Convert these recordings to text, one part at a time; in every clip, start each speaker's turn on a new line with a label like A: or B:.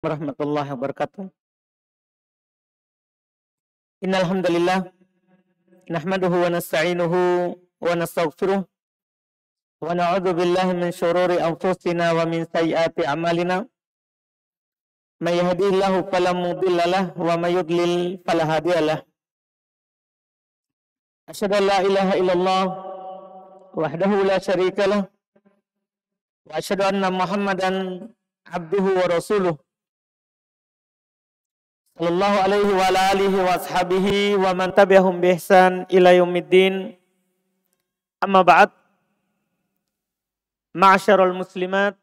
A: Warahmatullahi wabarakatuh. Innal hamdalillah nahmaduhu wa nasta'inuhu wa nastaghfiruh wa na'udzu billahi min syururi anfusina wa min sayyiati a'malina. May yahdihillahu fala mudhillalah wa may yudlil fala hadiyalah. Asyhadu an la ilaha illallah wahdahu la syarikalah wa asyhadu anna Muhammadan abduhu wa rasuluh. Sallallahu alaihi wa ala alihi wa ashabihi wa man tabi'ahum bi ihsan ila yaumiddin. Amma ba'd. Ma'asyarul muslimat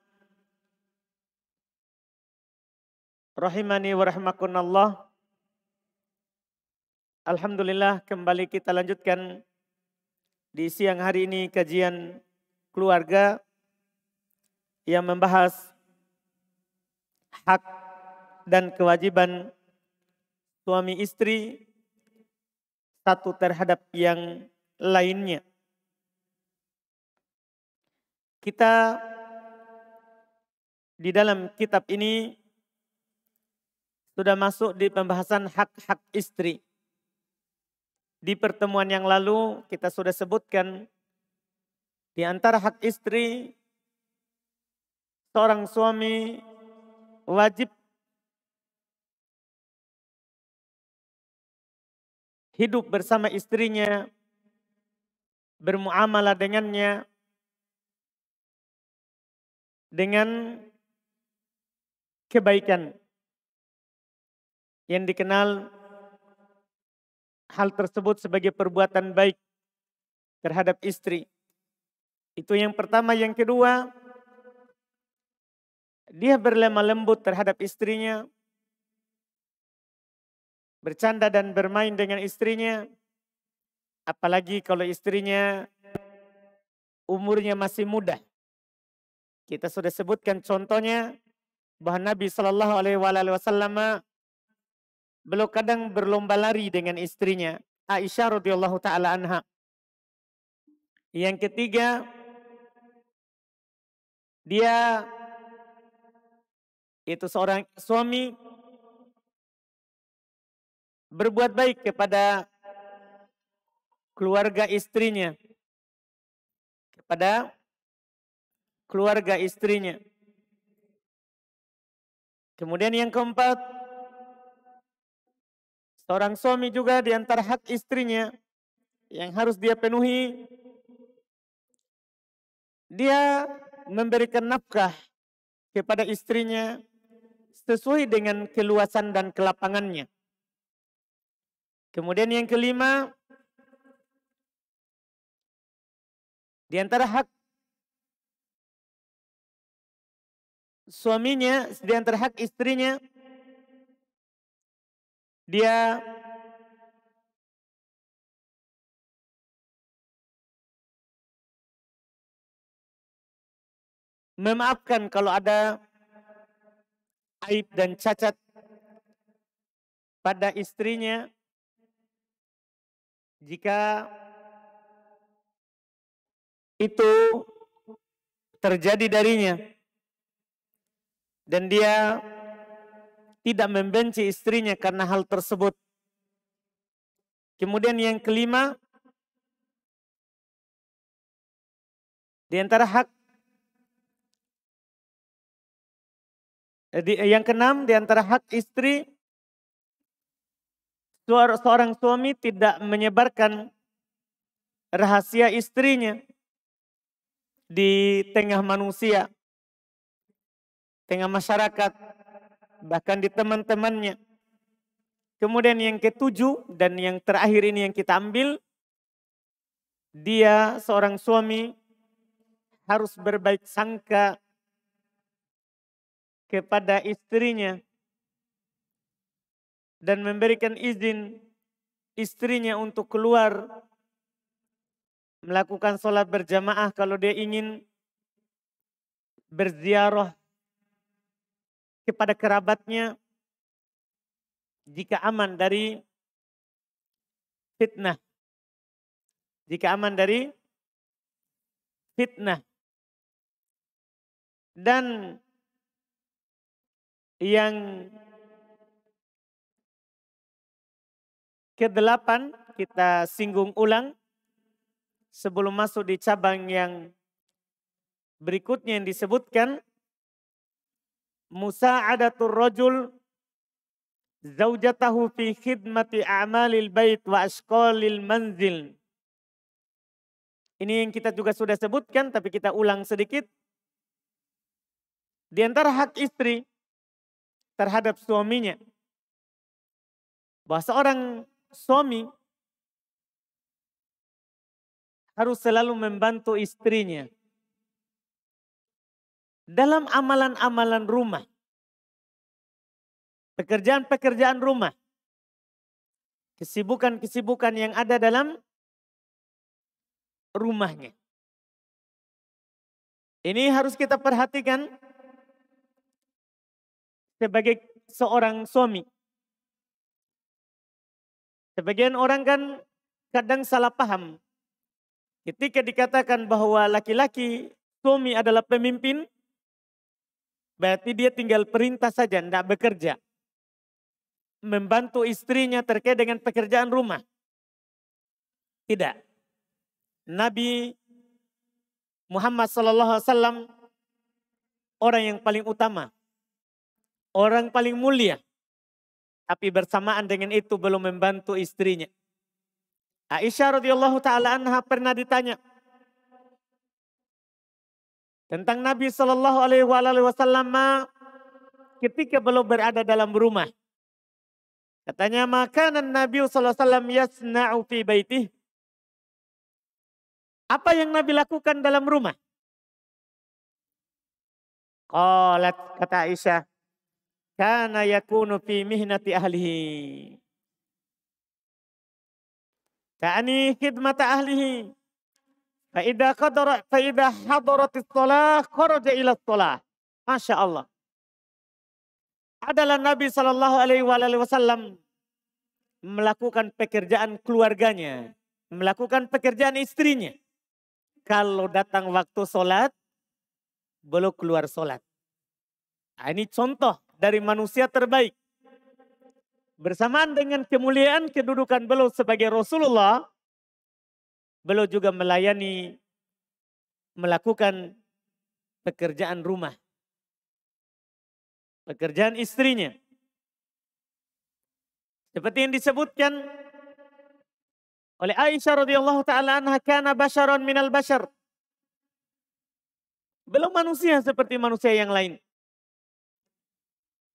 A: rahimani wa rahimakumullah. Alhamdulillah, kembali kita lanjutkan di siang hari ini kajian keluarga yang membahas hak dan kewajiban suami istri satu terhadap yang lainnya. Kita di dalam kitab ini sudah masuk di pembahasan hak-hak istri. Di pertemuan yang lalu kita sudah sebutkan di antara hak istri, seorang suami wajib hidup bersama istrinya, bermuamalah dengannya dengan kebaikan yang dikenal hal tersebut sebagai perbuatan baik terhadap istri. Itu yang pertama. Yang kedua, dia berlemah lembut terhadap istrinya, bercanda dan bermain dengan istrinya, apalagi kalau istrinya umurnya masih muda. Kita sudah sebutkan contohnya bahwa Nabi Shallallahu Alaihi Wasallam beliau kadang berlomba lari dengan istrinya Aisyah radhiyallahu taala anha. Yang ketiga, dia itu seorang suami berbuat baik kepada keluarga istrinya. Kepada keluarga istrinya. Kemudian yang keempat, seorang suami juga di antara hak istrinya yang harus dia penuhi, dia memberikan nafkah kepada istrinya sesuai dengan keluasan dan kelapangannya. Kemudian yang kelima, di antara hak suaminya, di antara hak istrinya, dia memaafkan kalau ada aib dan cacat pada istrinya jika itu terjadi darinya dan dia tidak membenci istrinya karena hal tersebut. Kemudian yang kelima, di antara hak yang keenam, di antara hak istri, seorang suami tidak menyebarkan rahasia istrinya di tengah manusia, tengah masyarakat, bahkan di teman-temannya. Kemudian yang ketujuh dan yang terakhir ini yang kita ambil, dia seorang suami harus berbaik sangka kepada istrinya dan memberikan izin istrinya untuk keluar melakukan sholat berjamaah kalau dia ingin berziarah kepada kerabatnya jika aman dari fitnah. Jika aman dari fitnah. Dan Yang ke-8 kita singgung ulang sebelum masuk di cabang yang berikutnya yang disebutkan musa'adatul rajul zaujatahu fi khidmati a'malil bait wa ashqalil manzil. Ini yang kita juga sudah sebutkan tapi kita ulang sedikit. Di antara hak istri terhadap suaminya, bahwa seorang suami harus selalu membantu istrinya dalam amalan-amalan rumah, pekerjaan-pekerjaan rumah, kesibukan-kesibukan yang ada dalam rumahnya. Ini harus kita perhatikan sebagai seorang suami. Sebagian orang kan kadang salah paham. Ketika dikatakan bahwa laki-laki suami adalah pemimpin, berarti dia tinggal perintah saja, tidak bekerja. Membantu istrinya terkait dengan pekerjaan rumah. Tidak. Nabi Muhammad SAW orang yang paling utama. Orang paling mulia. Tapi bersamaan dengan itu belum membantu istrinya. Aisyah radhiyallahu taala anha pernah ditanya tentang Nabi sallallahu alaihi wasallam ketika belum berada dalam rumah. Katanya maka Nabi sallallahu alaihi wasallam yasna'u fi baitih. Apa yang Nabi lakukan dalam rumah? Qalat kata Aisyah, kana yakunu fi mihnati ahlihi. Ta'ani khidmata ahlihi. Fa'idha hadaratis sholah, kharaja ila sholah. Masya Allah. Adalah Nabi SAW melakukan pekerjaan keluarganya. Melakukan pekerjaan istrinya. Kalau datang waktu sholat, belum keluar sholat. Nah, ini contoh dari manusia terbaik. Bersamaan dengan kemuliaan kedudukan beliau sebagai Rasulullah, beliau juga melakukan pekerjaan rumah. Pekerjaan istrinya. Seperti yang disebutkan oleh Aisyah radhiyallahu taala anha, kana basyaron minal basyar. Belum manusia seperti manusia yang lain.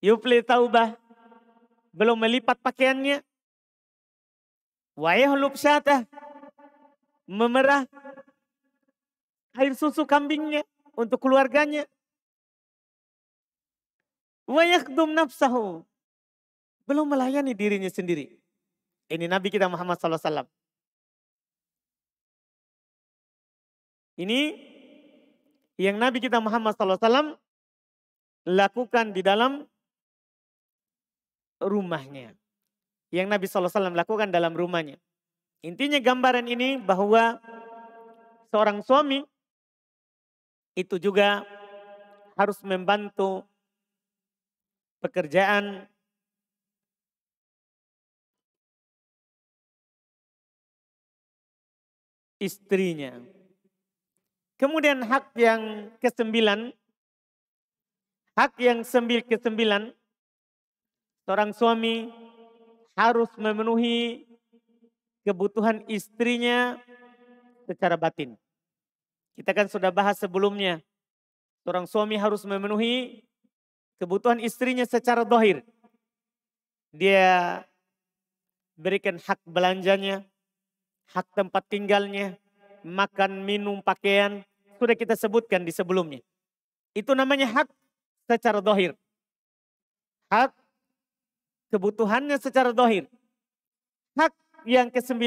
A: Yufli taubah. Belum melipat pakaiannya. Wa yahlub syatah. Memerah air susu kambingnya untuk keluarganya. Wa yakhdum nafsahu. Belum melayani dirinya sendiri. Ini Nabi kita Muhammad SAW. Ini yang Nabi kita Muhammad SAW lakukan di dalam rumahnya. Yang Nabi SAW lakukan dalam rumahnya. Intinya gambaran ini bahwa seorang suami itu juga harus membantu pekerjaan istrinya. Kemudian hak yang ke-9, seorang suami harus memenuhi kebutuhan istrinya secara batin. Kita kan sudah bahas sebelumnya. Seorang suami harus memenuhi kebutuhan istrinya secara zahir. Dia berikan hak belanjanya, hak tempat tinggalnya, makan, minum, pakaian. Sudah kita sebutkan di sebelumnya. Itu namanya hak secara zahir. Hak kebutuhannya secara zahir. Hak yang ke-9,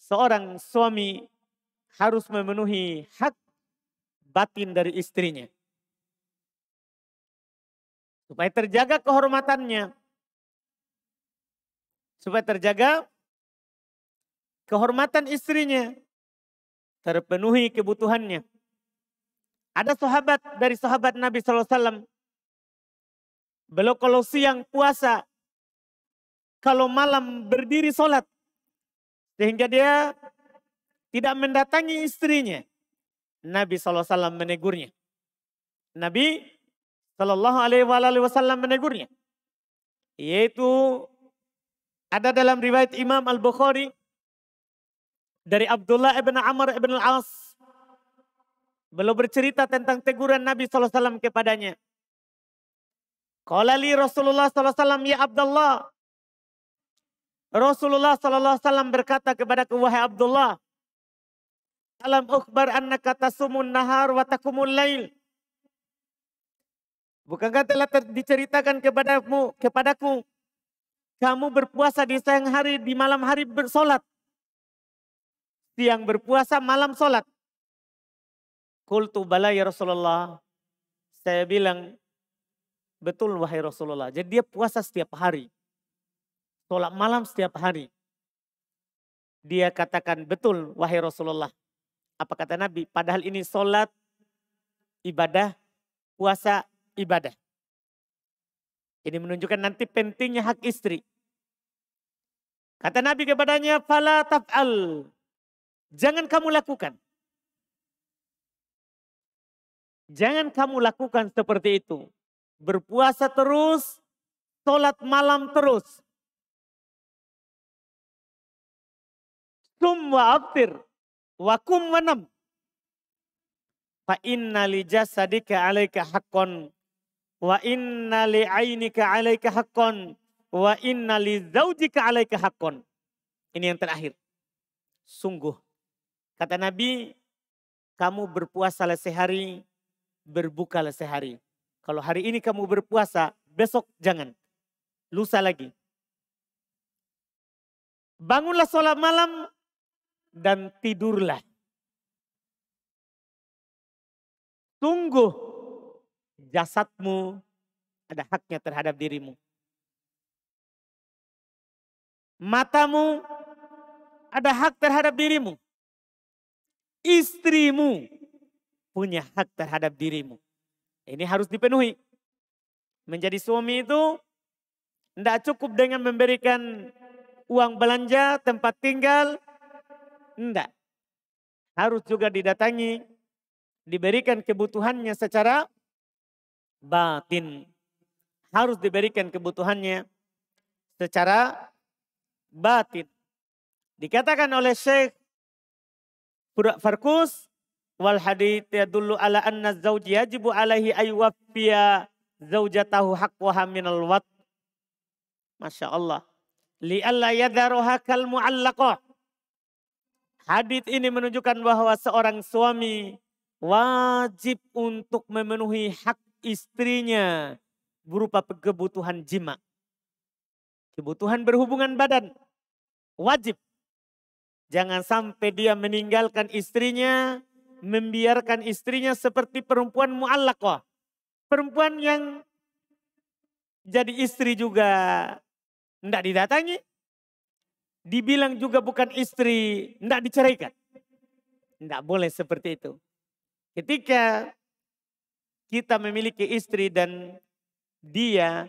A: seorang suami harus memenuhi hak batin dari istrinya. Supaya terjaga kehormatannya. Supaya terjaga kehormatan istrinya. Terpenuhi kebutuhannya. Ada sahabat dari sahabat Nabi SAW Belum kalau siang puasa, kalau malam berdiri sholat. Sehingga dia tidak mendatangi istrinya. Nabi SAW menegurnya. Nabi SAW menegurnya. Yaitu ada dalam riwayat Imam Al-Bukhari dari Abdullah ibn Amr ibn Al-As. Beliau bercerita tentang teguran Nabi SAW kepadanya. Qala li Rasulullah SAW, ya Abdullah. Rasulullah SAW berkata kepadaku, wahai Abdullah. Alam ukhbar annaka tasumun nahar wa takumul lail. Bukankah telah diceritakan kepadaku, kamu berpuasa di siang hari, di malam hari bersolat. Siang berpuasa, malam solat. Qultu bala ya Rasulullah. Saya bilang, betul wahai Rasulullah. Jadi dia puasa setiap hari. Solat malam setiap hari. Dia katakan, betul wahai Rasulullah. Apa kata Nabi? Padahal ini solat, ibadah, puasa, ibadah. Ini menunjukkan nanti pentingnya hak istri. Kata Nabi kepadanya, fala taf'al. Jangan kamu lakukan. Jangan kamu lakukan seperti itu. Berpuasa terus, sholat malam terus. Sum wa aftir, wa kum wa nam. Fa inna li jasadika alaika haqqon, wa inna li ainika alaika haqqon, wa inna li zaujika alaika haqqon. Ini yang terakhir. Sungguh, kata Nabi, kamu berpuasalah sehari, berbukalah sehari. Kalau hari ini kamu berpuasa, besok jangan. Lusa lagi. Bangunlah sholat malam dan tidurlah. Sungguh jasadmu ada haknya terhadap dirimu. Matamu ada hak terhadap dirimu. Istrimu punya hak terhadap dirimu. Ini harus dipenuhi. Menjadi suami itu tidak cukup dengan memberikan uang belanja, tempat tinggal. Tidak. Harus juga didatangi, diberikan kebutuhannya secara batin. Harus diberikan kebutuhannya secara batin. Dikatakan oleh Syekh Farkus, wal hadits yadullu ala anna zawji yajibu alaihi aywaffiya zaujatahu haqqaha minal wat. Masya Allah. Li'alla yadharuha kal mu'allaqah. Hadits ini menunjukkan bahwa seorang suami wajib untuk memenuhi hak istrinya berupa kebutuhan jima. Kebutuhan berhubungan badan. Wajib. Jangan sampai dia meninggalkan istrinya, membiarkan istrinya seperti perempuan mu'allaqah. Perempuan yang jadi istri juga tidak didatangi. Dibilang juga bukan istri, tidak diceraikan. Tidak boleh seperti itu. Ketika kita memiliki istri dan dia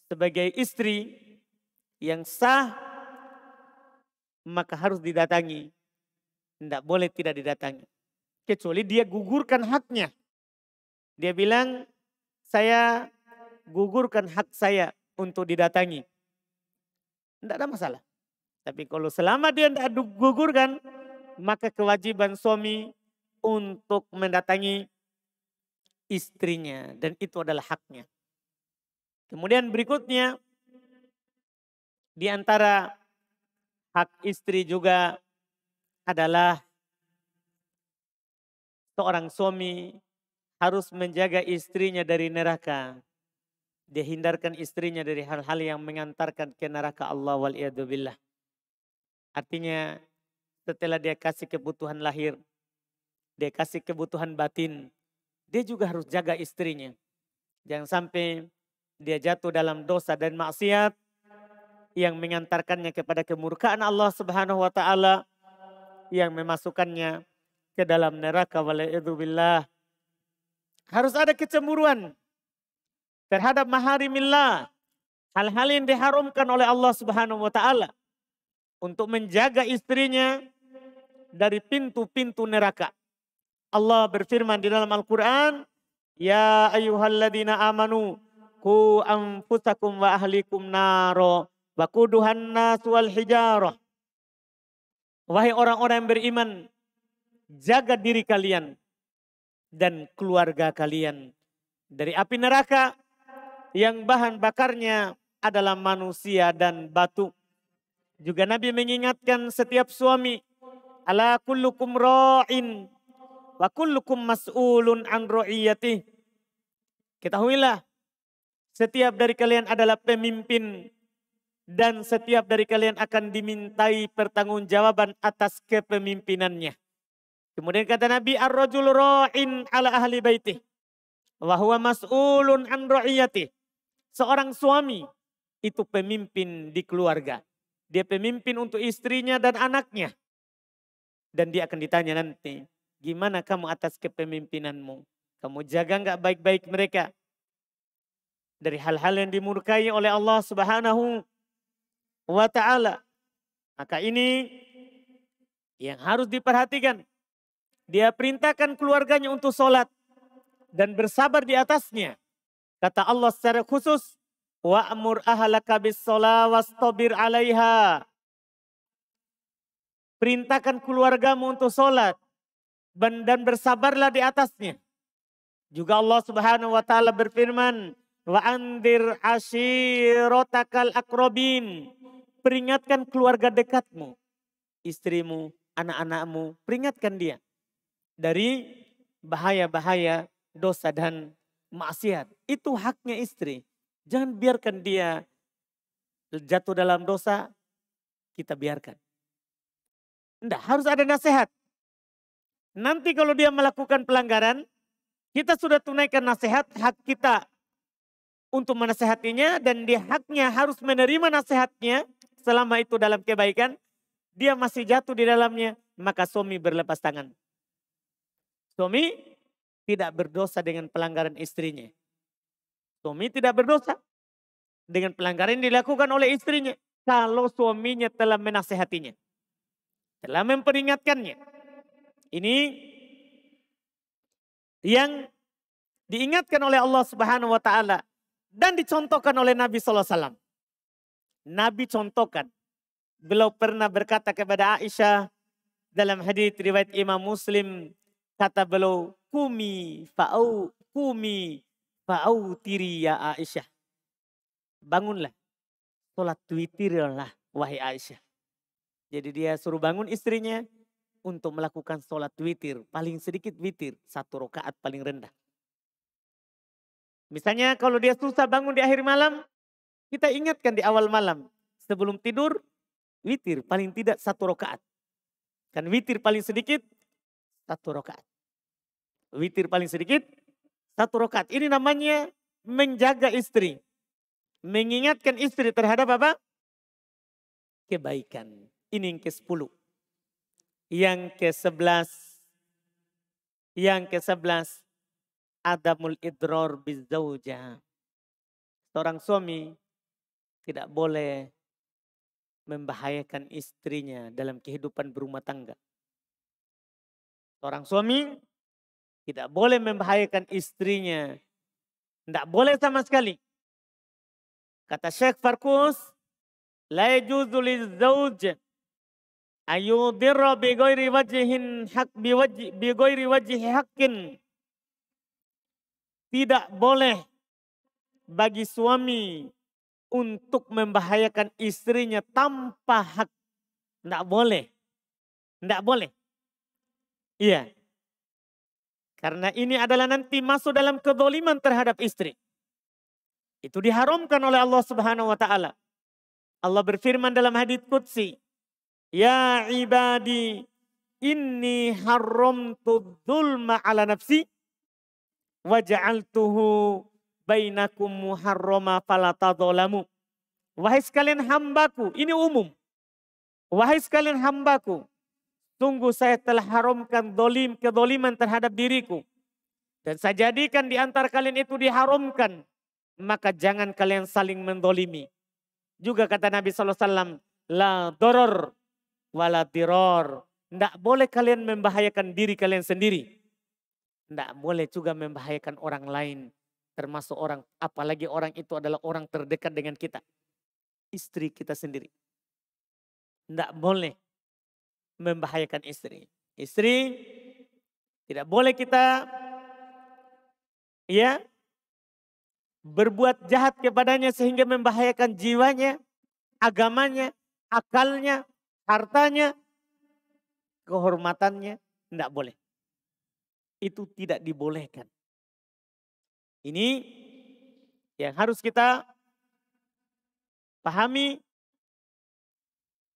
A: sebagai istri yang sah, maka harus didatangi. Tidak boleh tidak didatangi. Kecuali dia gugurkan haknya. Dia bilang, saya gugurkan hak saya untuk didatangi. Tidak ada masalah. Tapi kalau selama dia tidak gugurkan, maka kewajiban suami untuk mendatangi istrinya. Dan itu adalah haknya. Kemudian berikutnya, di antara hak istri juga adalah seorang suami harus menjaga istrinya dari neraka. Dia hindarkan istrinya dari hal-hal yang mengantarkan ke neraka Allah wal'iyadzubillah. Artinya setelah dia kasih kebutuhan lahir, dia kasih kebutuhan batin, dia juga harus jaga istrinya. Jangan sampai dia jatuh dalam dosa dan maksiat yang mengantarkannya kepada kemurkaan Allah Subhanahu wa taala, yang memasukkannya ke dalam neraka wal'iyadzubillah. Harus ada kecemburuan. terhadap maharimillah, hal-hal yang diharamkan oleh Allah Subhanahu wa taala, untuk menjaga istrinya dari pintu-pintu neraka. Allah berfirman di dalam Al-Quran, ya ayyuhalladzina amanu qu anfusakum wa ahlikum naro wa quduhan nas wal hijarah. Wahai orang-orang yang beriman, jaga diri kalian dan keluarga kalian dari api neraka yang bahan bakarnya adalah manusia dan batu. Juga Nabi mengingatkan setiap suami, ala kullukum ra'in wa kullukum mas'ulun an ra'iyatih. Ketahuilah, setiap dari kalian adalah pemimpin dan setiap dari kalian akan dimintai pertanggungjawaban atas kepemimpinannya. Kemudian kata Nabi, ar-rajul ra'in ala ahli baitih wa huwa mas'ulun an ra'iyatih. Seorang suami itu pemimpin di keluarga. Dia pemimpin untuk istrinya dan anaknya. Dan dia akan ditanya nanti, gimana kamu atas kepemimpinanmu? Kamu jaga enggak baik-baik mereka? Dari hal-hal yang dimurkai oleh Allah Subhanahu wa ta'ala. Maka ini yang harus diperhatikan. Dia perintahkan keluarganya untuk sholat dan bersabar di atasnya. Kata Allah secara khusus, wa'mur ahlaka bis-shalah wastabir 'alaiha. Perintahkan keluargamu untuk sholat dan bersabarlah di atasnya. Juga Allah Subhanahu wa taala berfirman, wa andir ashiratakal akrobin. Peringatkan keluarga dekatmu, istrimu, anak-anakmu, peringatkan dia dari bahaya-bahaya dosa dan maksiat. Itu haknya istri. Jangan biarkan dia jatuh dalam dosa, kita biarkan. Enggak, harus ada nasihat. Nanti kalau dia melakukan pelanggaran, kita sudah tunaikan nasihat, hak kita untuk menasehatinya, dan dia haknya harus menerima nasihatnya selama itu dalam kebaikan. Dia masih jatuh di dalamnya, maka suami berlepas tangan. Suami tidak berdosa dengan pelanggaran istrinya. Suami tidak berdosa dengan pelanggaran yang dilakukan oleh istrinya. Kalau suaminya telah menasehatinya, telah memperingatkannya. Ini yang diingatkan oleh Allah Subhanahu wa taala dan dicontohkan oleh Nabi sallallahu alaihi wasallam. Nabi contohkan. Beliau pernah berkata kepada Aisyah dalam hadits riwayat Imam Muslim, kata beliau, kumi fa'au tiri ya Aisyah. Bangunlah, sholat witirlah wahai Aisyah. Jadi dia suruh bangun istrinya untuk melakukan sholat witir. Paling sedikit witir, 1 rakaat paling rendah. Misalnya kalau dia susah bangun di akhir malam, kita ingatkan di awal malam. Sebelum tidur, witir paling tidak 1 rakaat. Kan witir paling sedikit 1 rakaat. Witir paling sedikit 1 rakaat. Ini namanya menjaga istri. Mengingatkan istri terhadap apa? Kebaikan. Ini yang ke-10. Yang ke-11. Adamul idror bizzauja. Seorang suami tidak boleh membahayakan istrinya dalam kehidupan berumah tangga. Seorang suami tidak boleh membahayakan istrinya. Tidak boleh sama sekali. Kata Syekh Farkus, la yajuzu lizzauj ayudirra bi ghairi wajhin haq bi ghairi wajhi haqqin. Tidak boleh bagi suami untuk membahayakan istrinya tanpa hak. Tidak boleh. Tidak boleh. Iya. Karena ini adalah nanti masuk dalam kezaliman terhadap istri. Itu diharamkan oleh Allah Subhanahu wa taala. Allah berfirman dalam hadits qudsi, ya ibadi inni haramtu dzulma ala nafsi wa ja'altuhu bainakum muharrama fala tadzalamu. Wahai sekalian hambaku, ini umum. Wahai sekalian hambaku, sungguh saya telah haramkan kezaliman terhadap diriku. Dan saya jadikan di antara kalian itu diharamkan. maka jangan kalian saling mendolimi. Juga kata Nabi SAW, la doror wala diror. Tidak boleh kalian membahayakan diri kalian sendiri. Tidak boleh juga membahayakan orang lain. Termasuk orang, apalagi orang itu adalah orang terdekat dengan kita. Istri kita sendiri. Tidak boleh membahayakan istri. Istri tidak boleh kita berbuat jahat kepadanya sehingga membahayakan jiwanya, agamanya, akalnya, hartanya, kehormatannya. Tidak boleh. Itu tidak dibolehkan. Ini yang harus kita pahami,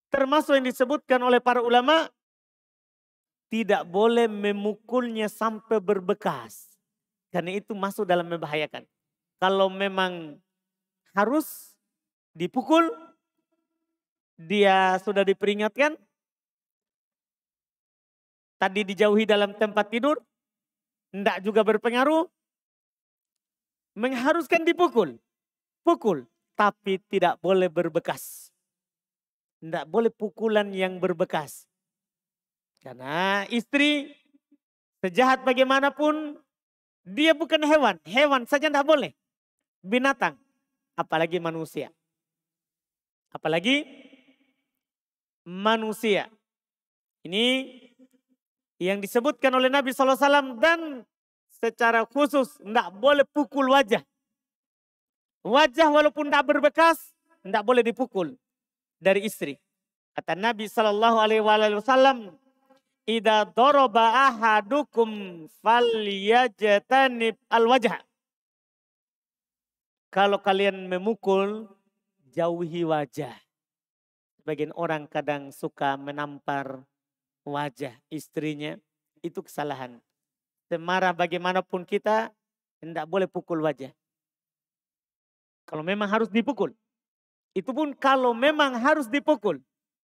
A: termasuk yang disebutkan oleh para ulama, tidak boleh memukulnya sampai berbekas. Karena itu masuk dalam membahayakan. Kalau memang harus dipukul, dia sudah diperingatkan, tadi dijauhi dalam tempat tidur, tidak juga berpengaruh, mengharuskan dipukul. Pukul, tapi tidak boleh berbekas. Tidak boleh pukulan yang berbekas. Karena istri sejahat bagaimanapun, dia bukan hewan. Hewan saja tidak boleh. Binatang, apalagi manusia. Apalagi manusia. Ini yang disebutkan oleh Nabi SAW dan secara khusus tidak boleh pukul wajah. Wajah walaupun tidak berbekas, tidak boleh dipukul dari istri. Kata Nabi SAW, "Idza daraba ahadukum falyajtanib al-wajha." Kalau kalian memukul, jauhi wajah. Sebagian orang kadang suka menampar wajah istrinya, itu kesalahan. Semarah bagaimanapun kita, tidak boleh pukul wajah. Kalau memang harus dipukul. Itu pun kalau memang harus dipukul.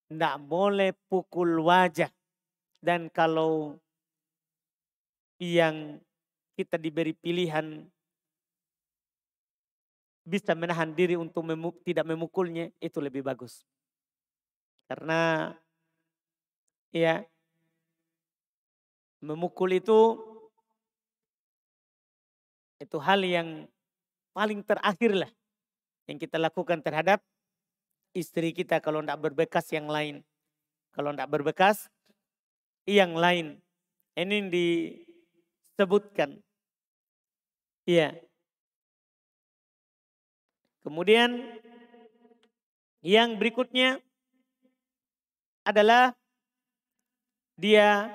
A: Tidak boleh pukul wajah. Dan kalau yang kita diberi pilihan bisa menahan diri untuk tidak memukulnya, itu lebih bagus. Karena memukul itu hal yang paling terakhir lah yang kita lakukan terhadap istri kita kalau tidak berbekas yang lain. Kalau tidak berbekas yang lain. Ini disebutkan. Iya. Kemudian yang berikutnya adalah dia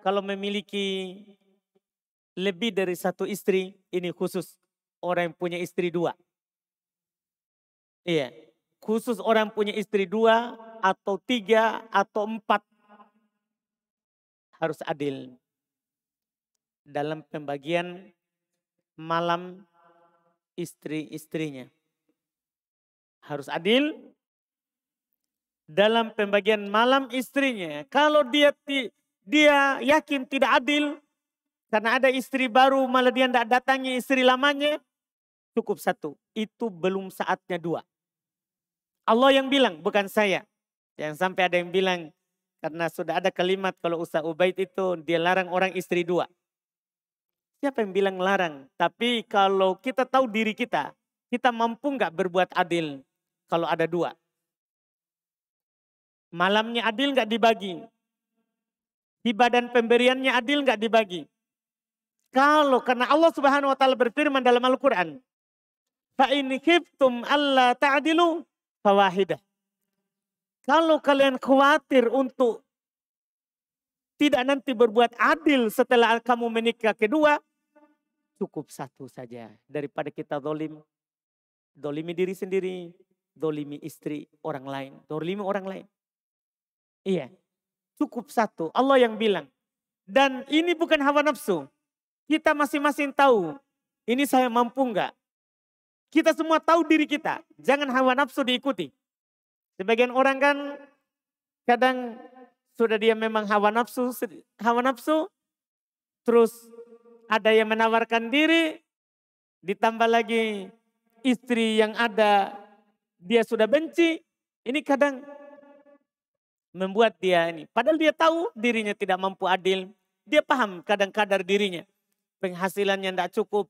A: kalau memiliki lebih dari satu istri, ini khusus orang yang punya istri dua. Iya, khusus orang punya istri dua atau tiga atau empat harus adil dalam pembagian malam istri-istrinya. Harus adil dalam pembagian malam istrinya. Kalau dia yakin tidak adil karena ada istri baru malah dia tidak datangi istri lamanya, cukup satu. Itu belum saatnya dua. Allah yang bilang, bukan saya. Yang sampai ada yang bilang karena sudah ada kalimat kalau Ustaz Ubaid itu dia larang orang istri dua. Siapa yang bilang larang? Tapi kalau kita tahu diri kita mampu nggak berbuat adil kalau ada dua? Malamnya adil nggak dibagi? Hibah dan pemberiannya adil nggak dibagi? Kalau karena Allah Subhanahu wa taala berfirman dalam Al-Qur'an, "Fa in khiftum alla ta'dilu fawahidah." Kalau kalian khawatir untuk tidak nanti berbuat adil setelah kamu menikah kedua, cukup satu saja. Daripada kita dolimi diri sendiri, dolimi istri orang lain, dolimi orang lain. Iya, cukup satu. Allah yang bilang. Dan ini bukan hawa nafsu. Kita masing-masing tahu, ini saya mampu enggak. Kita semua tahu diri kita. Jangan hawa nafsu diikuti. Sebagian orang kan kadang sudah dia memang hawa nafsu, terus ada yang menawarkan diri, ditambah lagi istri yang ada dia sudah benci, ini kadang membuat dia ini. Padahal dia tahu dirinya tidak mampu adil. Dia paham kadang kadar dirinya. Penghasilannya tidak cukup.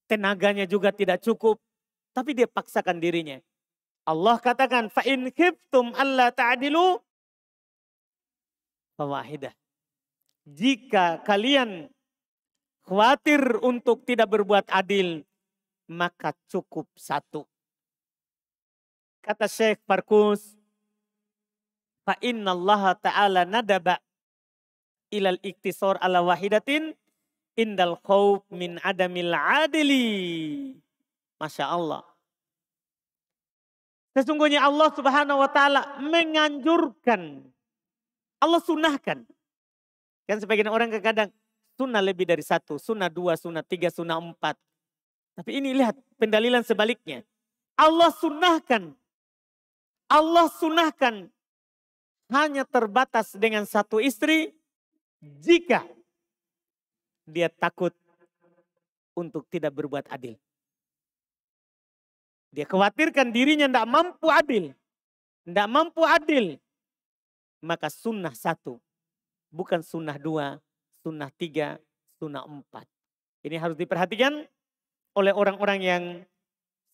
A: Tenaganya juga tidak cukup. Tapi dia paksakan dirinya. Allah katakan, فَإِنْ خِفْتُمْ أَلَّا تَعْدِلُوا فَوَاحِدَةً. Jika kalian khawatir untuk tidak berbuat adil, maka cukup satu. Kata Syekh Farkus, فَإِنَّ اللَّهَ تَعَالَى نَدَبَ إِلَى الْإِكْتِصَارِ عَلَى وَاحِدَةٍ indal khawf min adamil adili. Masya Allah. Sesungguhnya Allah Subhanahu wa taala menganjurkan. Allah sunnahkan. Kan sebagian orang kadang sunnah lebih dari satu, sunnah dua, sunnah tiga, sunnah empat. Tapi ini lihat pendalilan sebaliknya. Allah sunnahkan. Allah sunnahkan hanya terbatas dengan satu istri jika dia takut untuk tidak berbuat adil. Dia khawatirkan dirinya tidak mampu adil. Tidak mampu adil. Maka sunnah satu. Bukan sunnah dua, sunnah tiga, sunnah empat. Ini harus diperhatikan oleh orang-orang yang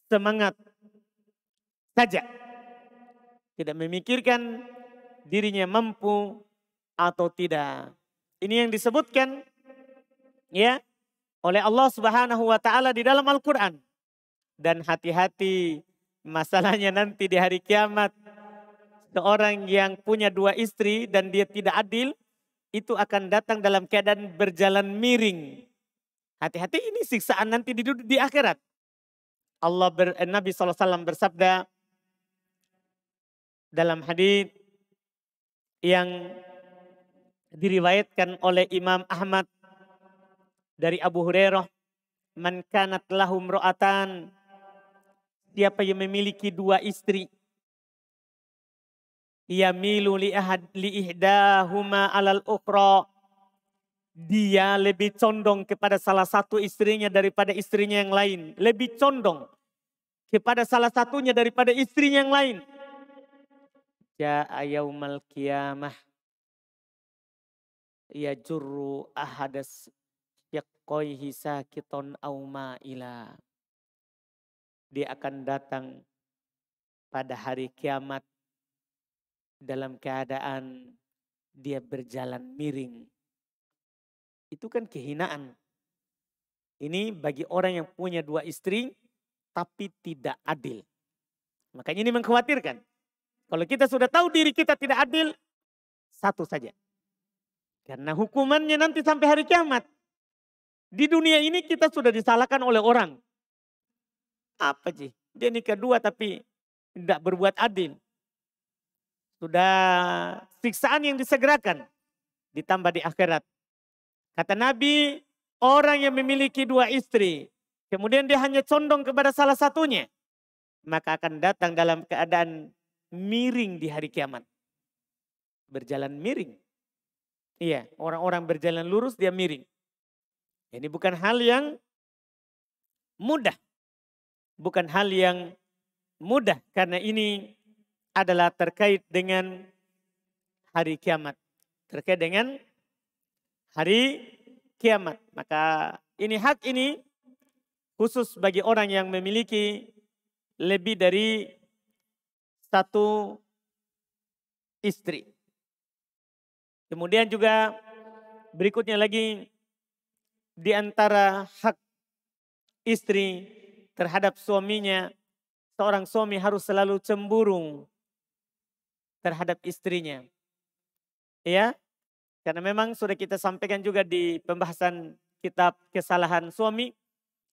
A: semangat saja. Tidak memikirkan dirinya mampu atau tidak. Ini yang disebutkan ya oleh Allah Subhanahu wa taala di dalam Al-Qur'an. Dan hati-hati masalahnya nanti di hari kiamat. Seorang yang punya dua istri dan dia tidak adil, itu akan datang dalam keadaan berjalan miring. Hati-hati, ini siksaan nanti di akhirat. Nabi SAW bersabda dalam hadits yang diriwayatkan oleh Imam Ahmad dari Abu Hurairah, man kanat lahum ro'atan, siapa yang memiliki dua istri, yamilu li ihdahuma alal ukhra, dia lebih condong kepada salah satu istrinya daripada istrinya yang lain. Lebih condong kepada salah satunya daripada istrinya yang lain. Ja'a yaumal qiyamah yajurru ahadas yaqqaihi sakiton aw ma'ila. Dia akan datang pada hari kiamat dalam keadaan dia berjalan miring. Itu kan kehinaan. Ini bagi orang yang punya dua istri tapi tidak adil. Makanya ini mengkhawatirkan. Kalau kita sudah tahu diri kita tidak adil, satu saja. Karena hukumannya nanti sampai hari kiamat. Di dunia ini kita sudah disalahkan oleh orang. Apa sih? Dia nikah dua tapi tidak berbuat adil. Sudah siksaan yang disegerakan. Ditambah di akhirat. Kata Nabi, orang yang memiliki dua istri, kemudian dia hanya condong kepada salah satunya, maka akan datang dalam keadaan miring di hari kiamat. Berjalan miring. Iya, orang-orang berjalan lurus, dia miring. Ini bukan hal yang mudah. Bukan hal yang mudah, karena ini adalah terkait dengan hari kiamat. Terkait dengan hari kiamat. Maka hak ini khusus bagi orang yang memiliki lebih dari satu istri. Kemudian juga berikutnya lagi di antara hak istri terhadap suaminya, seorang suami harus selalu cemburu terhadap istrinya. Ya, karena memang sudah kita sampaikan juga di pembahasan kitab kesalahan suami.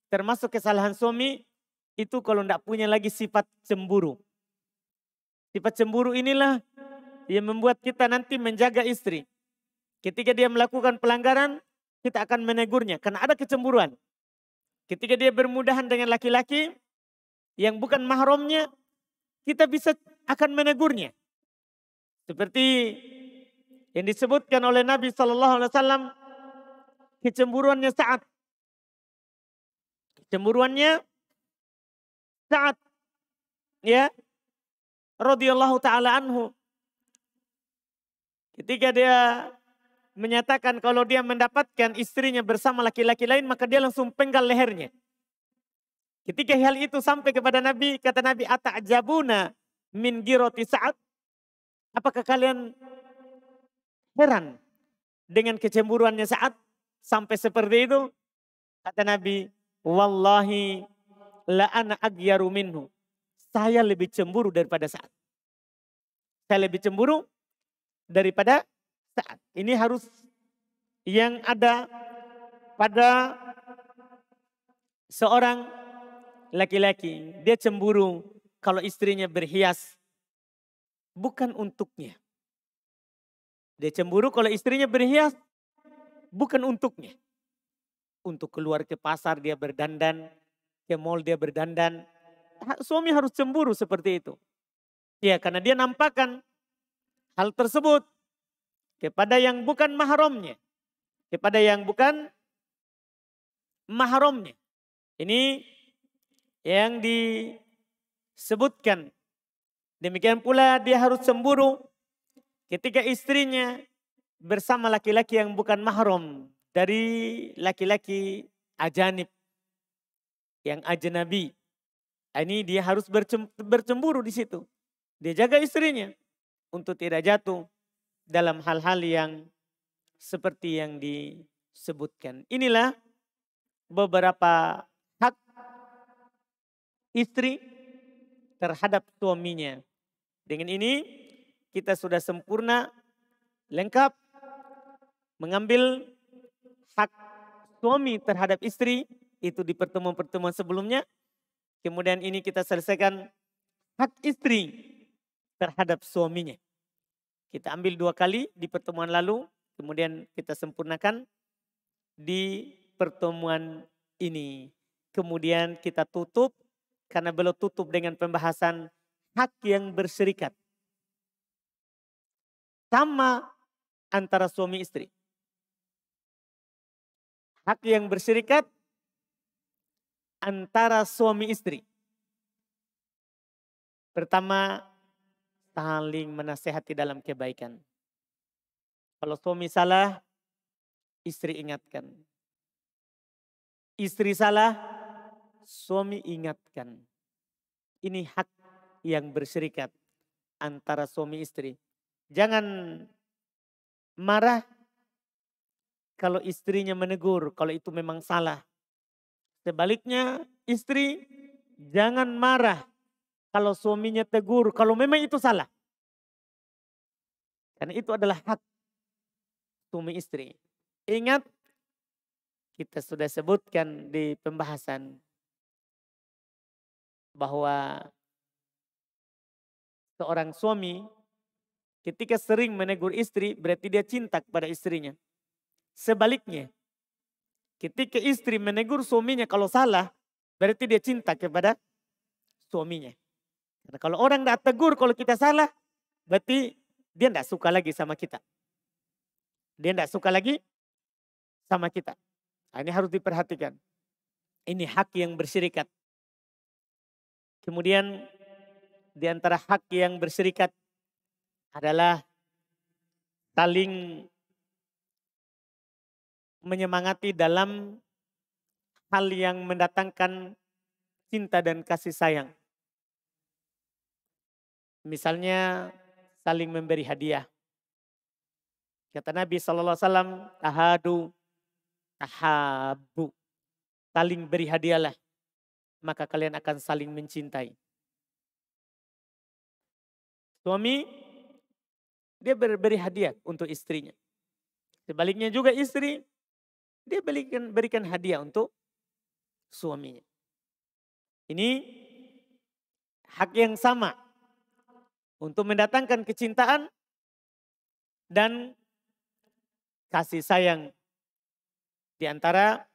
A: Termasuk kesalahan suami itu kalau tidak punya lagi sifat cemburu. Sifat cemburu inilah yang membuat kita nanti menjaga istri. Ketika dia melakukan pelanggaran, kita akan menegurnya karena ada kecemburuan. Ketika dia bermudahan dengan laki-laki yang bukan mahramnya, kita bisa akan menegurnya. Seperti yang disebutkan oleh Nabi SAW, kecemburuannya Sa'ad. Kecemburuannya Sa'ad ya radhiyallahu taala anhu, ketika dia menyatakan kalau dia mendapatkan istrinya bersama laki-laki lain maka dia langsung penggal lehernya. Ketika hal itu sampai kepada Nabi, kata Nabi, ata'jabuna min giroti Sa'ad? Apakah kalian heran dengan kecemburuannya Sa'ad sampai seperti itu? Kata Nabi, wallahi la ana aghyaru minhu. Saya lebih cemburu daripada Sa'ad. Saya lebih cemburu daripada Sa'ad. Ini harus yang ada pada seorang laki-laki. Dia cemburu kalau istrinya berhias bukan untuknya. Dia cemburu kalau istrinya berhias bukan untuknya. Untuk keluar ke pasar dia berdandan, ke mall dia berdandan. Suami harus cemburu seperti itu. Ya, karena dia nampakkan hal tersebut kepada yang bukan mahramnya. Kepada yang bukan mahramnya. Ini yang disebutkan. Demikian pula dia harus cemburu ketika istrinya bersama laki-laki yang bukan mahram. Dari laki-laki ajanib. Yang ajnabi. Ini dia harus bercemburu di situ. Dia jaga istrinya untuk tidak jatuh dalam hal-hal yang seperti yang disebutkan. Inilah beberapa hak istri terhadap suaminya. Dengan ini kita sudah sempurna, lengkap mengambil hak suami terhadap istri itu di pertemuan-pertemuan sebelumnya. Kemudian ini kita selesaikan hak istri terhadap suaminya. Kita ambil 2 kali di pertemuan lalu, kemudian kita sempurnakan di pertemuan ini. Kemudian kita tutup, karena belum tutup dengan pembahasan hak yang berserikat. Sama antara suami istri. Hak yang berserikat antara suami istri. Pertama, saling menasehati dalam kebaikan. Kalau suami salah, istri ingatkan. Istri salah, suami ingatkan. Ini hak yang berserikat antara suami istri. Jangan marah kalau istrinya menegur, kalau itu memang salah. Sebaliknya istri jangan marah kalau suaminya tegur, kalau memang itu salah. Karena itu adalah hak suami istri. Ingat, kita sudah sebutkan di pembahasan bahwa seorang suami ketika sering menegur istri berarti dia cinta kepada istrinya. Sebaliknya, ketika istri menegur suaminya kalau salah, berarti dia cinta kepada suaminya. Karena kalau orang tidak tegur kalau kita salah, berarti dia tidak suka lagi sama kita. Dia tidak suka lagi sama kita. Nah, ini harus diperhatikan. Ini hak yang berserikat. Kemudian di antara hak yang berserikat adalah saling menyemangati dalam hal yang mendatangkan cinta dan kasih sayang. Misalnya saling memberi hadiah. Kata Nabi SAW, tahadu, tahabu. Saling beri hadiahlah, maka kalian akan saling mencintai. Suami, dia beri hadiah untuk istrinya. Sebaliknya juga istri, dia berikan hadiah untuk suaminya. Ini hak yang sama untuk mendatangkan kecintaan dan kasih sayang di antara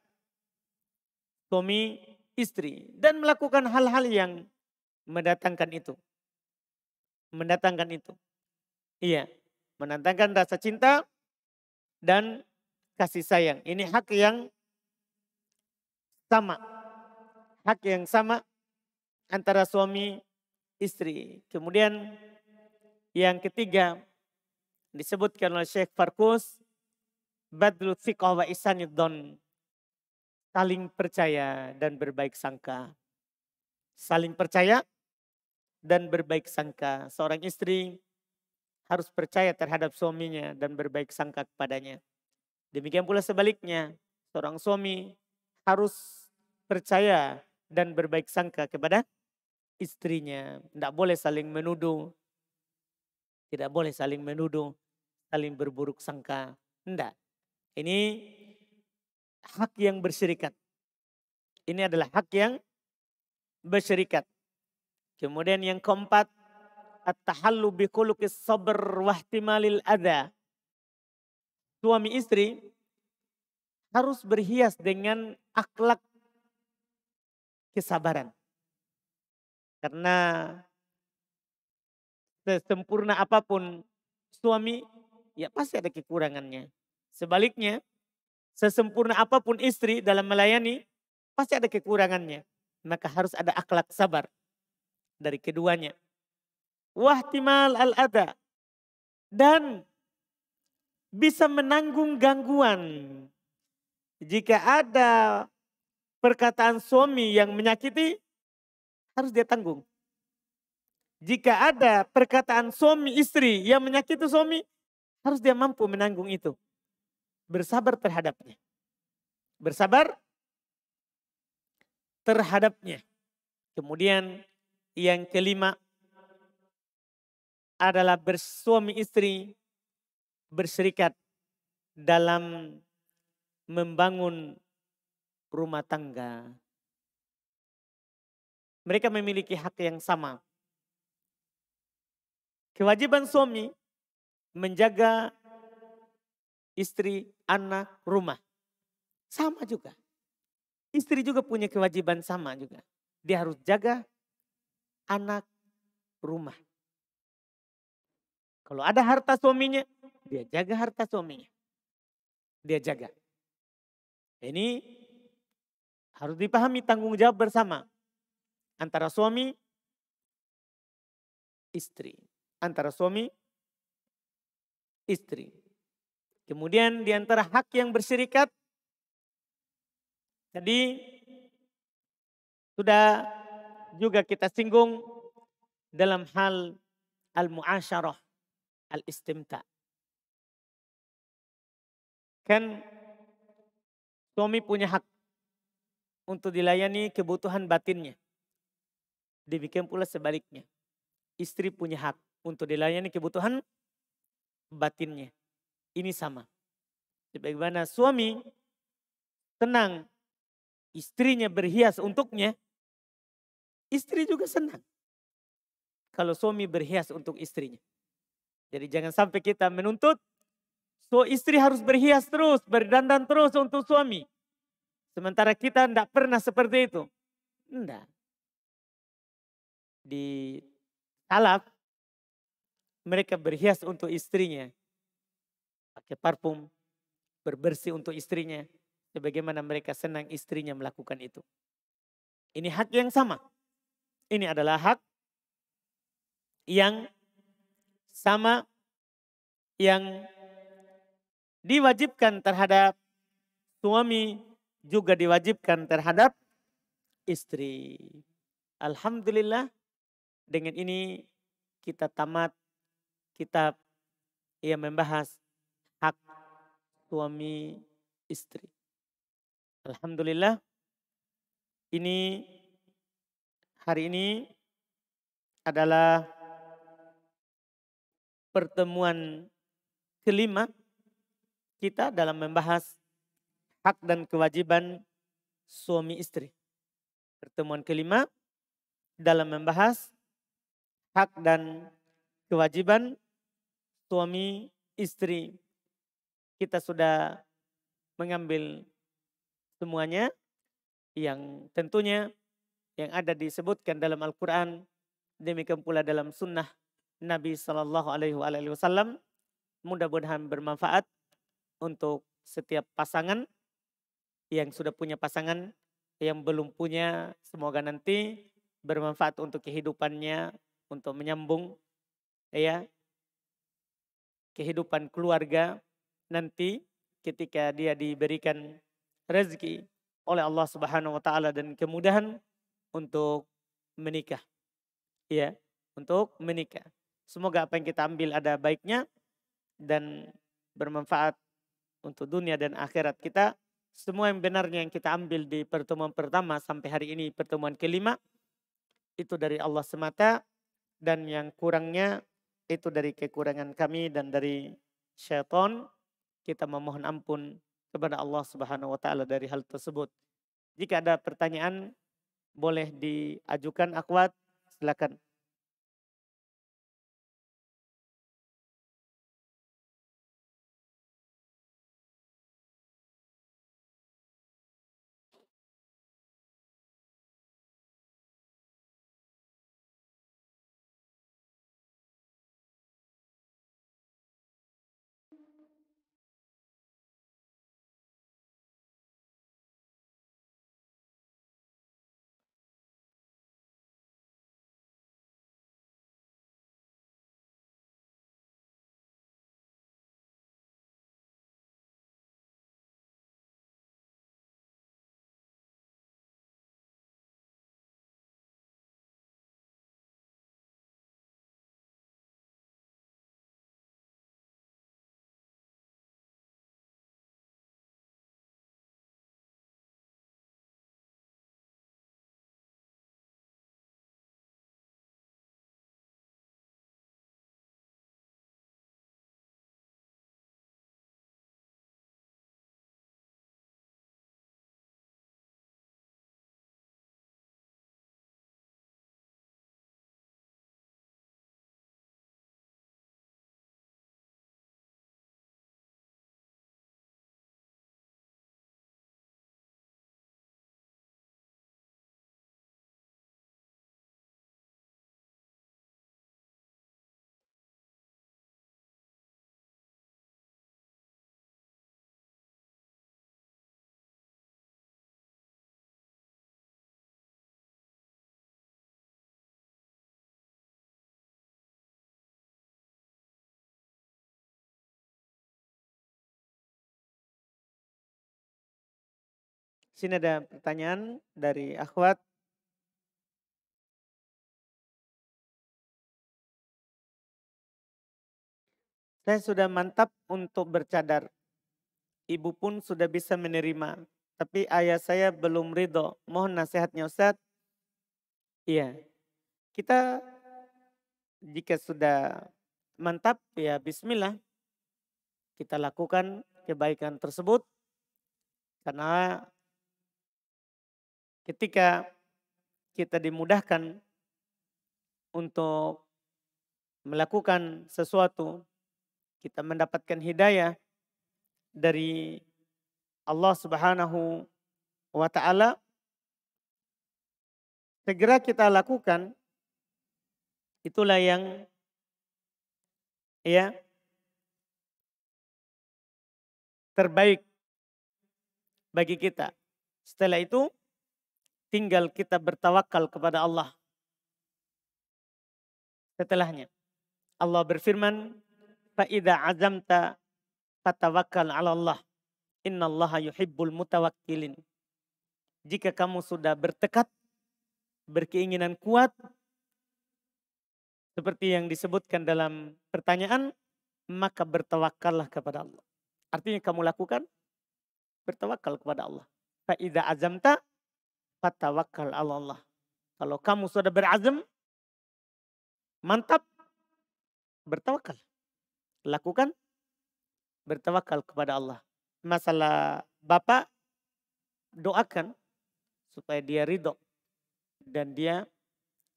A: suami istri. Dan melakukan hal-hal yang mendatangkan itu. Mendatangkan itu. Iya, mendatangkan rasa cinta dan kasih sayang. Ini hak yang sama. Hak yang sama antara suami istri. Kemudian yang ketiga disebutkan oleh Syekh Farkus, badlu thiqah wa isanidon, saling percaya dan berbaik sangka. Saling percaya dan berbaik sangka. Seorang istri harus percaya terhadap suaminya dan berbaik sangka kepadanya. Demikian pula sebaliknya, seorang suami harus percaya dan berbaik sangka kepada istrinya. Tidak boleh saling menuduh. Tidak boleh saling menuduh, saling berburuk sangka. Tidak. Ini hak yang berserikat. Ini adalah hak yang berserikat. Kemudian yang keempat, at-tahallu bi khuluqis sabr wa ihtimalil adza. Suami istri harus berhias dengan akhlak kesabaran. Karena sesempurna apapun suami, ya pasti ada kekurangannya. Sebaliknya, sesempurna apapun istri dalam melayani, pasti ada kekurangannya. Maka harus ada akhlak sabar dari keduanya. Wahtimal al-adha. Dan bisa menanggung gangguan. Jika ada perkataan suami yang menyakiti, harus dia tanggung. Jika ada perkataan suami istri yang menyakiti suami, harus dia mampu menanggung itu. Bersabar terhadapnya. Bersabar terhadapnya. Kemudian yang kelima adalah bersuami istri berserikat dalam membangun rumah tangga. Mereka memiliki hak yang sama. Kewajiban suami menjaga istri, anak, rumah. Sama juga. Istri juga punya kewajiban sama juga. Dia harus jaga anak, rumah. Kalau ada harta suaminya, dia jaga harta suaminya. Dia jaga. Ini harus dipahami tanggung jawab bersama. Antara suami, istri. Antara suami, istri. Kemudian di antara hak yang berserikat, tadi sudah juga kita singgung dalam hal al-mu'asyarah, al-istimta. Kan suami punya hak untuk dilayani kebutuhan batinnya. Demikian pula sebaliknya. Istri punya hak untuk dilayani kebutuhan batinnya. Ini sama. Sebagaimana suami senang istrinya berhias untuknya, istri juga senang kalau suami berhias untuk istrinya. Jadi jangan sampai kita menuntut istri harus berhias terus, berdandan terus untuk suami. Sementara kita tidak pernah seperti itu. Tidak. Di salaf, mereka berhias untuk istrinya. Pakai parfum, berbersih untuk istrinya. Sebagaimana mereka senang istrinya melakukan itu. Ini hak yang sama. Ini adalah hak yang sama yang diwajibkan terhadap suami, juga diwajibkan terhadap istri. Alhamdulillah, dengan ini kita tamat kitab yang membahas hak suami istri. Alhamdulillah, hari ini adalah pertemuan kelima kita dalam membahas hak dan kewajiban suami istri. Pertemuan kelima dalam membahas hak dan kewajiban suami istri. Kita sudah mengambil semuanya yang tentunya yang ada disebutkan dalam Al-Quran, demikian pula dalam sunnah Nabi SAW. Mudah-mudahan bermanfaat untuk setiap pasangan yang sudah punya pasangan, yang belum punya, semoga nanti bermanfaat untuk kehidupannya, untuk menyambung ya kehidupan keluarga nanti ketika dia diberikan rezeki oleh Allah Subhanahu wa taala dan kemudahan untuk menikah. Ya, untuk menikah. Semoga apa yang kita ambil ada baiknya dan bermanfaat untuk dunia dan akhirat kita. Semua yang benarnya yang kita ambil di pertemuan pertama sampai hari ini pertemuan kelima itu dari Allah semata, dan yang kurangnya itu dari kekurangan kami dan dari syaitan. Kita memohon ampun kepada Allah Subhanahu wa taala dari hal tersebut. Jika ada pertanyaan boleh diajukan akhwat, silakan. Sini ada pertanyaan dari akhwat. Saya sudah mantap untuk bercadar. Ibu pun sudah bisa menerima. Tapi ayah saya belum ridho. Mohon nasihatnya Ustaz. Iya. Kita jika sudah mantap ya bismillah. Kita lakukan kebaikan tersebut. Karena ketika kita dimudahkan untuk melakukan sesuatu, kita mendapatkan hidayah dari Allah Subhanahu wa taala, segera kita lakukan. Itulah yang ya terbaik bagi kita. Setelah itu tinggal kita bertawakal kepada Allah. Setelahnya Allah berfirman, "Fa idza azamta fatawakkal 'ala Allah. Innallaha yuhibbul mutawakkilin." Jika kamu sudah bertekad, berkeinginan kuat seperti yang disebutkan dalam pertanyaan, maka bertawakallah kepada Allah. Artinya kamu lakukan bertawakal kepada Allah. Fa idza azamta fatawakkal 'ala Allah. Kalau kamu sudah berazam, mantap, bertawakal. Lakukan bertawakal kepada Allah. Masalah bapak, doakan supaya dia ridho dan dia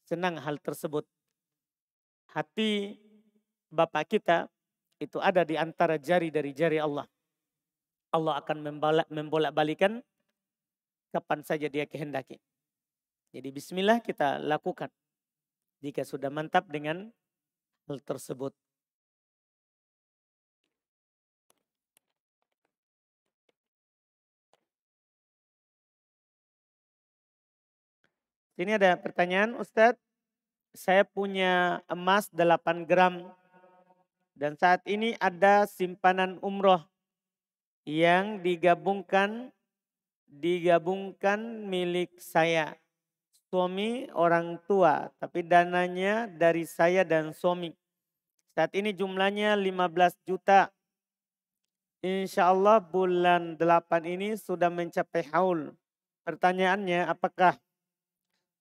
A: senang hal tersebut. Hati bapak kita itu ada di antara jari dari jari Allah. Allah akan membolak-balikan kapan saja dia kehendaki. Jadi bismillah kita lakukan jika sudah mantap dengan hal tersebut. Ini ada pertanyaan, Ustadz. Saya punya emas 8 gram dan saat ini ada simpanan umroh yang digabungkan milik saya. Suami orang tua, tapi dananya dari saya dan suami. Saat ini jumlahnya 15 juta. Insya Allah bulan 8 ini sudah mencapai haul. Pertanyaannya, apakah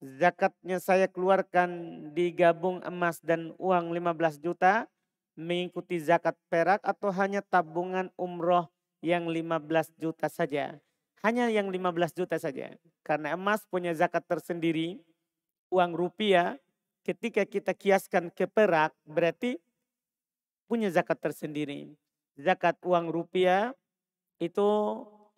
A: zakatnya saya keluarkan digabung emas dan uang 15 juta mengikuti zakat perak atau hanya tabungan umroh yang 15 juta saja? Hanya yang 15 juta saja. Karena emas punya zakat tersendiri, uang rupiah ketika kita kiaskan ke perak berarti punya zakat tersendiri. Zakat uang rupiah itu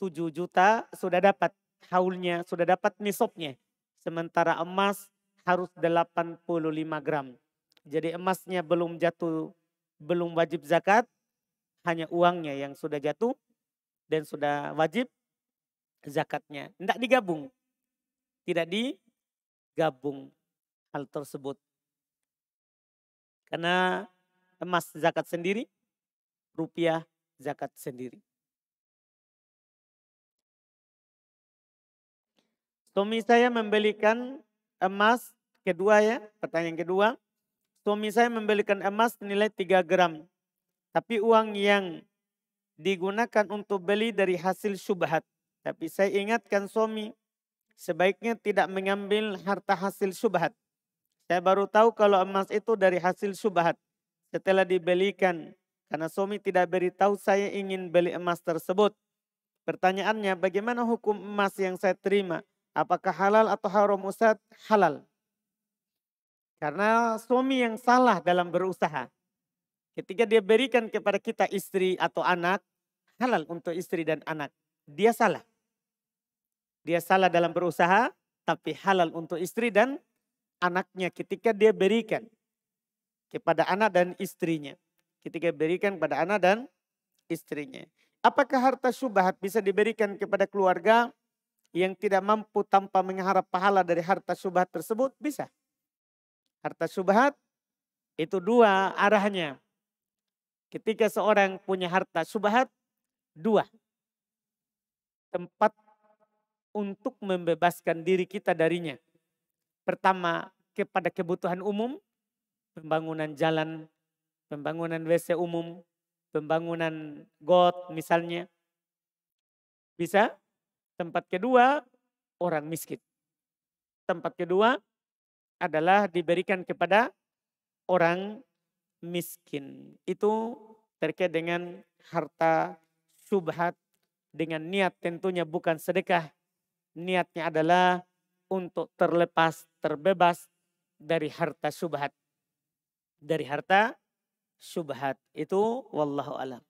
A: 7 juta sudah dapat haulnya, sudah dapat nisabnya. Sementara emas harus 85 gram. Jadi emasnya belum jatuh, belum wajib zakat, hanya uangnya yang sudah jatuh dan sudah wajib zakatnya. Tidak digabung, tidak digabung hal tersebut. Karena emas zakat sendiri, rupiah zakat sendiri. Suami saya membelikan emas kedua ya, pertanyaan kedua. Suami saya membelikan emas nilai 3 gram. Tapi uang yang digunakan untuk beli dari hasil syubhat. Tapi saya ingatkan suami sebaiknya tidak mengambil harta hasil syubhat. Saya baru tahu kalau emas itu dari hasil syubhat. Setelah dibelikan, karena suami tidak beritahu saya ingin beli emas tersebut. Pertanyaannya, bagaimana hukum emas yang saya terima? Apakah halal atau haram, Ustaz? Halal. Karena suami yang salah dalam berusaha. Ketika dia berikan kepada kita istri atau anak, halal untuk istri dan anak. Dia salah. Dia salah dalam berusaha, tapi halal untuk istri dan anaknya ketika dia berikan kepada anak dan istrinya. Ketika berikan pada anak dan istrinya. Apakah harta syubhat bisa diberikan kepada keluarga yang tidak mampu tanpa mengharap pahala dari harta syubhat tersebut? Bisa. Harta syubhat itu dua arahnya. Ketika seorang punya harta syubhat, dua. Tempat untuk membebaskan diri kita darinya. Pertama, kepada kebutuhan umum, pembangunan jalan, pembangunan WC umum, pembangunan got misalnya. Bisa. Tempat kedua, orang miskin. Tempat kedua adalah diberikan kepada orang miskin. Itu terkait dengan harta syubhat dengan niat tentunya bukan sedekah. Niatnya adalah untuk terlepas, terbebas dari harta syubhat. Dari harta syubhat. Itu wallahu alam.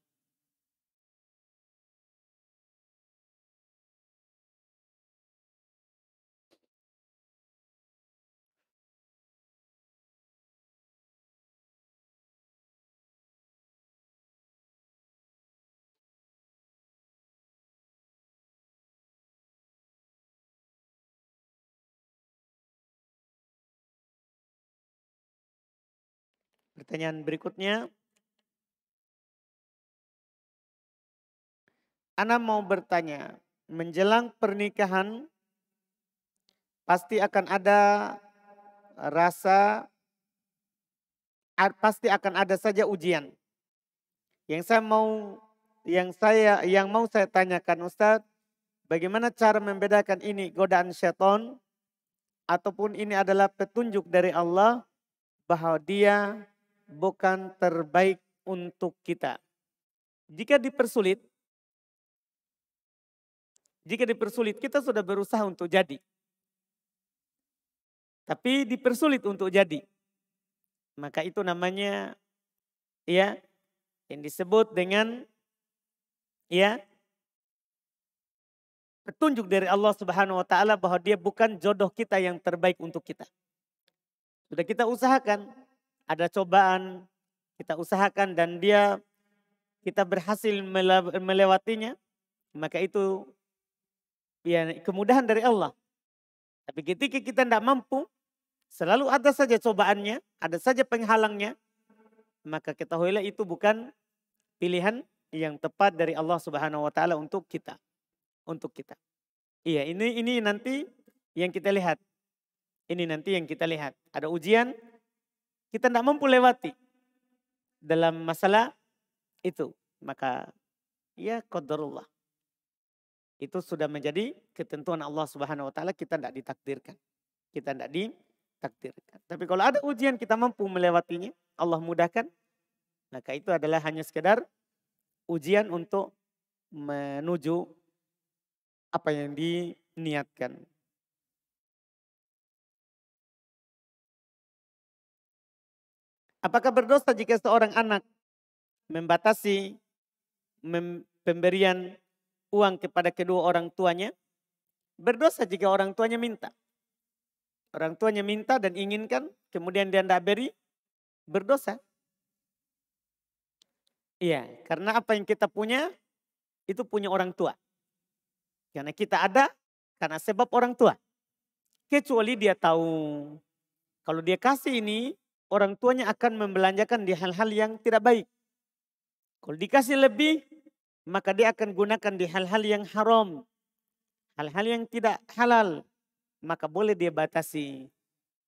A: Pertanyaan berikutnya. Ana mau bertanya, menjelang pernikahan pasti akan ada rasa, pasti akan ada saja ujian. Yang mau saya tanyakan Ustadz, bagaimana cara membedakan ini godaan syaitan ataupun ini adalah petunjuk dari Allah bahwa dia bukan terbaik untuk kita. Jika dipersulit kita sudah berusaha untuk jadi. Tapi dipersulit untuk jadi. Maka itu namanya ya yang disebut dengan ya petunjuk dari Allah Subhanahu wa taala bahwa dia bukan jodoh kita yang terbaik untuk kita. Sudah kita usahakan, ada cobaan, kita usahakan dan kita berhasil melewatinya, maka itu ya kemudahan dari Allah. Tapi ketika kita tidak mampu, selalu ada saja cobaannya, ada saja penghalangnya, maka ketahuilah itu bukan pilihan yang tepat dari Allah Subhanahu wa taala untuk kita. Untuk kita. Iya, ini nanti yang kita lihat. Ini nanti yang kita lihat. Ada ujian, kita tidak mampu lewati dalam masalah itu. Maka ya qadarullah. Itu sudah menjadi ketentuan Allah Subhanahu wa taala, kita tidak ditakdirkan. Kita tidak ditakdirkan. Tapi kalau ada ujian kita mampu melewatinya, Allah mudahkan, maka itu adalah hanya sekedar ujian untuk menuju apa yang diniatkan. Apakah berdosa jika seorang anak membatasi pemberian uang kepada kedua orang tuanya? Berdosa jika orang tuanya minta. Orang tuanya minta dan inginkan, kemudian dia tidak beri, berdosa. Iya, karena apa yang kita punya, itu punya orang tua. Karena kita ada, karena sebab orang tua. Kecuali dia tahu, kalau dia kasih ini, orang tuanya akan membelanjakan di hal-hal yang tidak baik. Kalau dikasih lebih, maka dia akan gunakan di hal-hal yang haram. Hal-hal yang tidak halal. Maka boleh dia batasi.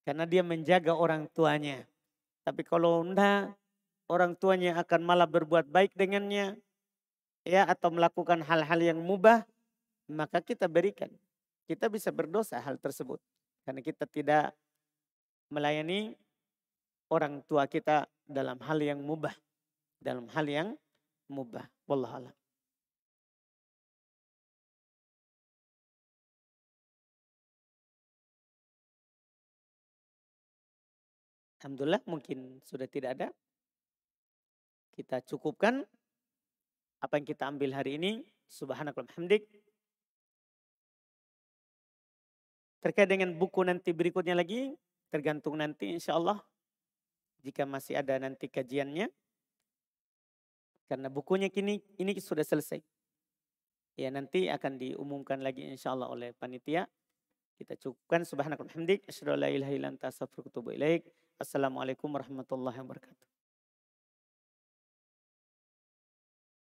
A: Karena dia menjaga orang tuanya. Tapi kalau enggak, orang tuanya akan malah berbuat baik dengannya. Ya, atau melakukan hal-hal yang mubah, maka kita berikan. Kita bisa berdosa hal tersebut. Karena kita tidak melayani orang tua kita dalam hal yang mubah. Dalam hal yang mubah. Wallahualam. Alhamdulillah mungkin sudah tidak ada. Kita cukupkan apa yang kita ambil hari ini. Subhanakallahumma hamdik. Terkait dengan buku nanti berikutnya lagi. Tergantung nanti insya Allah. Jika masih ada nanti kajiannya. Karena bukunya ini sudah selesai. Ya nanti akan diumumkan lagi insya Allah oleh panitia. Kita cukupkan. Subhanakallahumma hamdik. Asyhadu an la ilaha illa anta astaghfiruka wa atubu ilaik. Assalamualaikum warahmatullahi wabarakatuh.